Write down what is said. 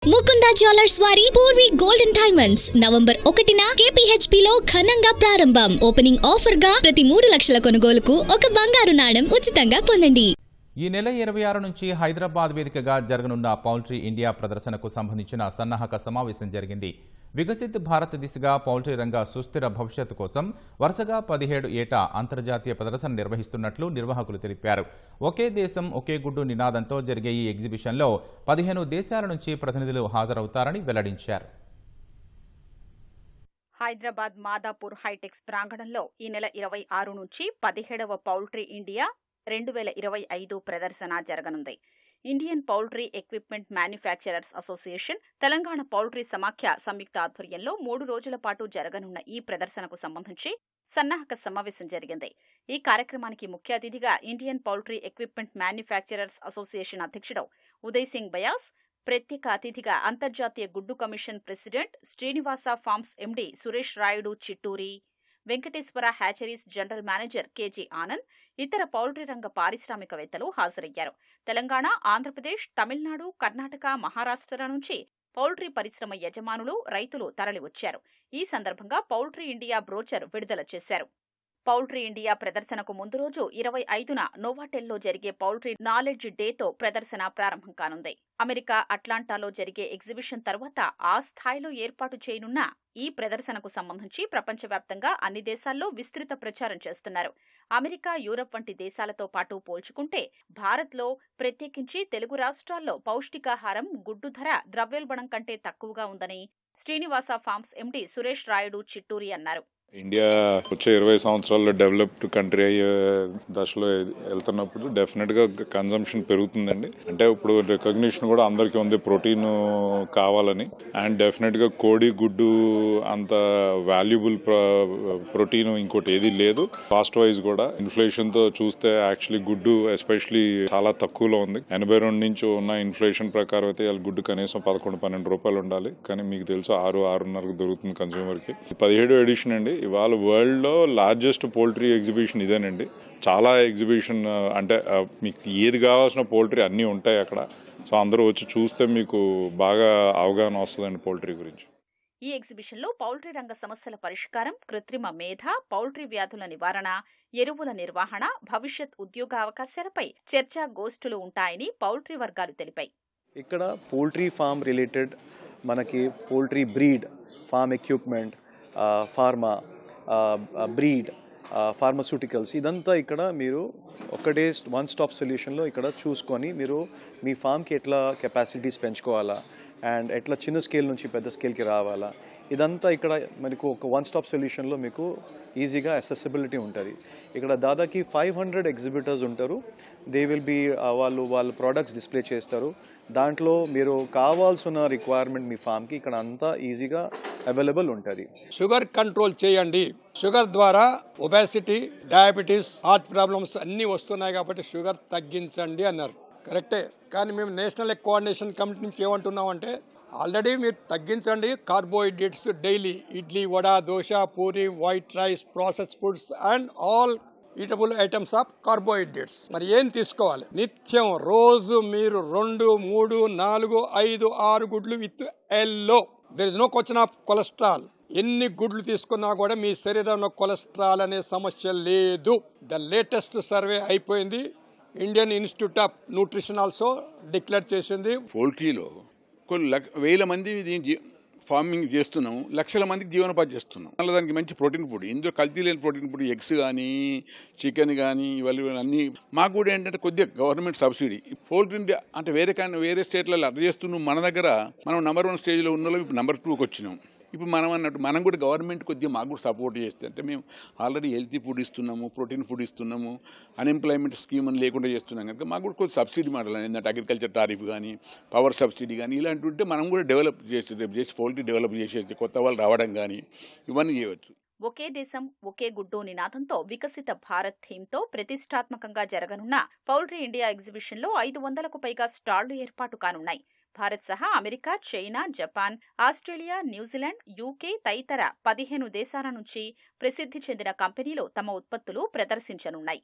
Mukunda jewellers వారి Purvi golden diamonds November 1న KPHP లో ఘనంగా ప్రారంభం. ఓపెనింగ్ ఆఫర్ గా ప్రతి 3 లక్షల కొనుగోలుకు ఒక బంగారు నాణెం ఉచితంగా పొందండి. ఈ నెల 26 నుంచి హైదరాబాద్ వేదికగా జరగనున్న పౌల్ట్రీ ఇండియా ప్రదర్శనకు సంబంధించిన సన్నాహక సమావేశం జరిగింది. వికసిత్ భారత్ దిశగా పౌల్ట్రీ రంగ సుస్థిర భవిష్యత్తు కోసం వరుసగా 17 ఏటా అంతర్జాతీయ ప్రదర్శన నిర్వహిస్తున్నట్లు నిర్వాహకులు తెలిపారు. ఒకే దేశం ఒకే గుడ్డు నినాదంతో జరిగే ఈ ఎగ్జిబిషన్లో 15 దేశాల నుంచి ప్రతినిధులు హాజరవుతారని వెల్లడించారు. హైదరాబాద్ మాదాపూర్ హైటెక్స్ ప్రాంగణంలో ఈ నెల 26 నుంచి 17వ పౌల్ట్రీ ఇండియా 2025 ప్రదర్శన జరగనుంది. Indian poultry equipment manufacturers association, Telangana poultry సమాఖ్య సంయుక్త ఆధ్వర్యంలో 3 రోజుల పాటు జరగనున్న ఈ ప్రదర్శనకు సంబంధించి సన్నాహక సమావేశం జరిగింది. ఈ కార్యక్రమానికి ముఖ్య అతిథిగా Indian poultry equipment manufacturers association అధ్యక్షుడు ఉదయ్ సింగ్ బయాస్, ప్రత్యేక అతిథిగా అంతర్జాతీయ గుడ్డు commission president Srinivasa farms MD Suresh Rayudu Chitturi, Venkateswara hatcheries general manager KG Anand, ఇతర పౌల్ట్రీ రంగ పారిశ్రామికవేత్తలు హాజరయ్యారు. తెలంగాణ, ఆంధ్రప్రదేశ్, తమిళనాడు, కర్ణాటక, మహారాష్ట్ర నుంచి పౌల్ట్రీ పరిశ్రమ యజమానులు, రైతులు తరలివచ్చారు. ఈ సందర్భంగా పౌల్ట్రీ ఇండియా బ్రోచర్ విడుదల చేశారు. పౌల్ట్రీ ఇండియా ప్రదర్శనకు ముందు రోజు 25న నోవాటెల్లో జరిగే పౌల్ట్రీ నాలెడ్జ్ డేతో ప్రదర్శన ప్రారంభం కానుంది. అమెరికా అట్లాంటాలో జరిగే ఎగ్జిబిషన్ తర్వాత ఆ స్థాయిలో ఏర్పాటు చేయనున్న ఈ ప్రదర్శనకు సంబంధించి ప్రపంచవ్యాప్తంగా అన్ని దేశాల్లో విస్తృత ప్రచారం చేస్తున్నారు. అమెరికా, యూరప్ వంటి దేశాలతో పాటు పోల్చుకుంటే భారత్లో, ప్రత్యేకించి తెలుగు రాష్ట్రాల్లో పౌష్టికాహారం, గుడ్డు ధర ద్రవ్యోల్బణం కంటే తక్కువగా ఉందని శ్రీనివాస ఫార్మ్స్ ఎండీ సురేష్ రాయుడు చిట్టూరి అన్నారు. ఇండియా వచ్చే 20 సంవత్సరాల్లో డెవలప్డ్ కంట్రీ అయ్యే దశలో వెళ్తున్నప్పుడు డెఫినెట్ గా కన్జంప్షన్ పెరుగుతుందండి. అంటే ఇప్పుడు రికగ్నిషన్ కూడా అందరికీ ఉంది ప్రోటీన్ కావాలని. అండ్ డెఫినెట్ గా కోడి గుడ్డు అంత వాల్యుబుల్ ప్రోటీన్ ఇంకోటి ఏది లేదు. కాస్ట్ వైజ్ కూడా ఇన్ఫ్లేషన్ తో చూస్తే యాక్చువల్లీ గుడ్డు ఎస్పెషలీ చాలా తక్కువలో ఉంది. 82 నుంచి ఉన్న ఇన్ఫ్లేషన్ ప్రకారం అయితే గుడ్డు కనీసం 11-12 రూపాయలు ఉండాలి. కానీ మీకు తెలుసు 6-6.5 దొరుకుతుంది కన్స్యూమర్ కి. 17వ ఎడిషన్ అండి. ఇవాళ వరల్డ్ లో లార్జెస్ట్ పోల్ట్రీ ఎగ్జిబిషన్ ఇదేనండి. చాలా ఎగ్జిబిషన్ అంటే మీకు ఏది కావాల్సిన పోల్ట్రీ అన్నీ ఉంటాయి అక్కడ. సో అందరూ వచ్చి చూస్తే మీకు బాగా అవగాహన వస్తుందండి పోల్ట్రీ గురించి. ఈ ఎగ్జిబిషన్ లో పౌల్ట్రీ రంగ సమస్యల పరిష్కారం, కృత్రిమ మేధ, పౌల్ట్రీ వ్యాధుల నివారణ, ఎరువుల నిర్వహణ, భవిష్యత్ ఉద్యోగ అవకాశాలపై చర్చా గోష్ఠులు ఉంటాయని పౌల్ట్రీ వర్గాలు తెలిపాయి. ఇక్కడ పోల్ట్రీ ఫార్మ్ రిలేటెడ్ మనకి poultry breed, form equipment, pharma, breed, pharmaceuticals ఇదంతా ఇక్కడ మీరు ఒకటే వన్ స్టాప్ సొల్యూషన్లో ఇక్కడ చూసుకొని మీరు మీ ఫామ్కి ఎట్లా కెపాసిటీస్ పెంచుకోవాలా అండ్ ఎట్లా చిన్న స్కేల్ నుంచి పెద్ద స్కేల్కి రావాలా ఇదంతా ఇక్కడ మనకు ఒక వన్ స్టాప్ సొల్యూషన్లో మీకు ఈజీగా అసెసిబిలిటీ ఉంటుంది. ఇక్కడ దాదాపు 500 ఎగ్జిబిటర్స్ ఉంటారు. దే విల్ బీ వాళ్ళ ప్రోడక్ట్స్ డిస్ప్లే చేస్తారు. దాంట్లో మీరు కావాల్సిన రిక్వైర్మెంట్ మీ ఫామ్కి ఇక్కడ అంతా ఈజీగా అవైలబుల్ ఉంటుంది. షుగర్ కంట్రోల్ చేయండి. షుగర్ ద్వారా ఒబేసిటీ, డయాబెటీస్, హార్ట్ ప్రాబ్లమ్స్ అన్నీ వస్తున్నాయి కాబట్టి షుగర్ తగ్గించండి అన్నారు. కరెక్టే. కానీ మేము నేషనల్ కోఆర్డినేషన్ కమిటీ నుంచి ఏమంటున్నామంటే ఆల్రెడీ మీరు తగ్గించండి carbohydrates daily, idli, vada, dosa, puri, white rice, process foods and all eatable items of carbohydrates. మరి ఏం తీసుకోవాలి? నిత్యం రోజు మీరు 2, 3, 4, 5, 6 గుడ్లు with yellow. There is no question of cholesterol. ఎన్ని గుడ్లు తీసుకున్నా కూడా మీ శరీరంలో కొలెస్ట్రాల్ అనే సమస్య లేదు. ద లేటెస్ట్ సర్వే అయిపోయింది. Indian institute of nutrition also declare చేసింది. పోల్ట్రీలో కొన్ని వేల మంది ఫార్మింగ్ చేస్తున్నాం, లక్షల మందికి జీవనోపాధి చేస్తున్నాం. మళ్ళీ దానికి మంచి ప్రోటీన్ ఫుడ్, ఇందులో కల్తీ లేని ప్రోటీన్ ఫుడ్, ఎగ్స్ కానీ, చికెన్ కానీ, ఇవన్నీ అన్నీ. మాకు కూడా ఏంటంటే కొద్దిగా గవర్నమెంట్ సబ్సిడీ. పోల్ట్రీ అంటే వేరే స్టేట్లలో అర్థం చేస్తున్నాం. మన దగ్గర మనం నెంబర్ 1 స్టేజ్లో ఉన్న వాళ్ళు ఇప్పుడు నెంబర్ 2కి వచ్చినాం. ఇప్పుడు మనం అన్నట్టు మనం కూడా గవర్నమెంట్ కొద్దిగా మాకు కూడా సపోర్ట్ చేస్తే, అంటే మేము ఆల్రెడీ హెల్తీ ఫుడ్ ఇస్తున్నాము, ప్రోటీన్ ఫుడ్ ఇస్తున్నాము, అన్ఎంప్లాయ్మెంట్ స్కీమ్ అని లేకుండా చేస్తున్నాం కనుక మాకు కూడా కొద్దిగా సబ్సిడీ మోడల్ ఏంటంటే అగ్రికల్చర్ టారిఫ్ కానీ, పవర్ సబ్సిడీ కానీ ఇలాంటి ఉంటే మనం కూడా డెవలప్ చేసి పోల్ట్రీ డెవలప్ చేసేసి కొత్త వాళ్ళు రావడం కానీ ఇవన్నీ చేయవచ్చు. ఒకే దేశం ఒకే గుడ్డు నినాదంతో వికసిత భారత్ థీమ్తో ప్రతిష్టాత్మకంగా జరగనున్న పౌల్ట్రీ ఇండియా ఎగ్జిబిషన్లో 500కు పైగా స్టాళ్లు ఏర్పాటు కానున్నాయి. భారత్ సహా America, China, Japan, Australia, New Zealand, UK తదితర 15 దేశాల నుంచి ప్రసిద్ధి చెందిన కంపెనీలు తమ ఉత్పత్తులు ప్రదర్శించనున్నాయి.